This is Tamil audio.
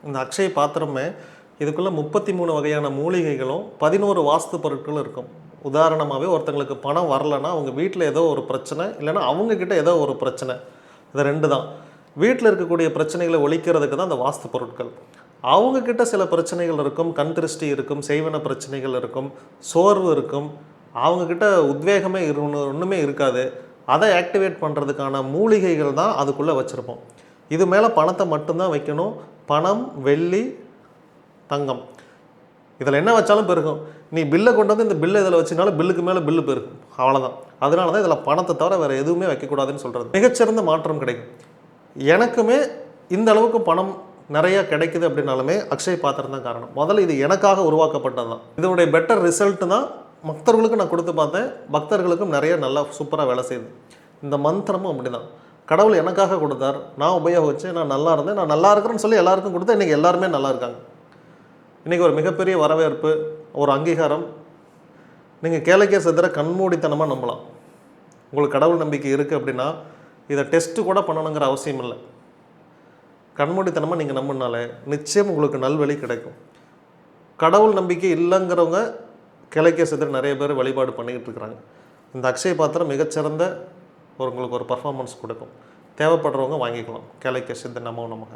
இந்த அக்ஷய பாத்திரமே இதுக்குள்ளே 33 வகையான மூலிகைகளும் 11 வாஸ்து பொருட்களும் இருக்கும். உதாரணமாகவே ஒருத்தங்களுக்கு பணம் வரலைன்னா அவங்க வீட்டில் ஏதோ ஒரு பிரச்சனை, இல்லைன்னா அவங்கக்கிட்ட ஏதோ ஒரு பிரச்சனை. இது 2 தான். வீட்டில் இருக்கக்கூடிய பிரச்சனைகளை ஒழிக்கிறதுக்கு தான் அந்த வாஸ்து பொருட்கள். அவங்கக்கிட்ட சில பிரச்சனைகள் இருக்கும், கண் திருஷ்டி இருக்கும், செய்வன பிரச்சனைகள் இருக்கும், சோர்வு இருக்கும், அவங்கக்கிட்ட உத்வேகமே ஒன்றுமே இருக்காது. அதை ஆக்டிவேட் பண்ணுறதுக்கான மூலிகைகள் தான் அதுக்குள்ளே வச்சுருப்போம். இது மேலே பணத்தை மட்டும்தான் வைக்கணும். பணம், வெள்ளி, தங்கம் இதில் என்ன வச்சாலும் பெருகும். நீ பில்லை கொண்டு வந்து இந்த பில்லை இதில் வச்சினாலும் பில்லுக்கு மேலே பில்லு பெருகும். அவ்வளோதான். அதனால தான் இதில் பணத்தை தவிர வேறு எதுவுமே வைக்கக்கூடாதுன்னு சொல்கிறது. மிகச்சிறந்த மாற்றம் கிடைக்கும். எனக்குமே இந்த அளவுக்கு பணம் நிறையா கிடைக்குது அப்படின்னாலுமே அக்ஷய பாத்திரம் தான் காரணம். முதல்ல இது எனக்காக உருவாக்கப்பட்டது தான். இதனுடைய பெட்டர் ரிசல்ட்டு தான் பக்தர்களுக்கு நான் கொடுத்து பார்த்தேன். பக்தர்களுக்கும் நிறைய நல்லா சூப்பராக வேலை செய்யுது. இந்த மந்திரமும் அப்படி தான். கடவுள் எனக்காக கொடுத்தார், நான் உபயோகிச்சு நான் நல்லா இருந்தேன், நான் நல்லா இருக்கிறேன்னு சொல்லி எல்லாருக்கும் கொடுத்தேன். இன்றைக்கி எல்லாருமே நல்லா இருக்காங்க. இன்றைக்கி ஒரு மிகப்பெரிய வரவேற்பு, ஒரு அங்கீகாரம். நீங்கள் கேளிக்கை சித்தரை கண்மூடித்தனமாக நம்பலாம். உங்களுக்கு கடவுள் நம்பிக்கை இருக்குது அப்படின்னா இதை டெஸ்ட்டு கூட பண்ணணுங்கிற அவசியம் இல்லை. கண்மூடித்தனமாக நீங்கள் நம்பினாலே நிச்சயம் உங்களுக்கு நல்வழி கிடைக்கும். கடவுள் நம்பிக்கை இல்லைங்கிறவங்க கேளிக்கை சித்தர் நிறைய பேர் வழிபாடு பண்ணிக்கிட்டு இருக்கிறாங்க. இந்த அக்ஷய பாத்திரம் மிகச்சிறந்த உங்களுக்கு ஒரு பர்ஃபார்மன்ஸ் கொடுக்கும். தேவைப்படுறவங்க வாங்கிக்கலாம். கேளிக்கை சித்தர் நமோ நமக.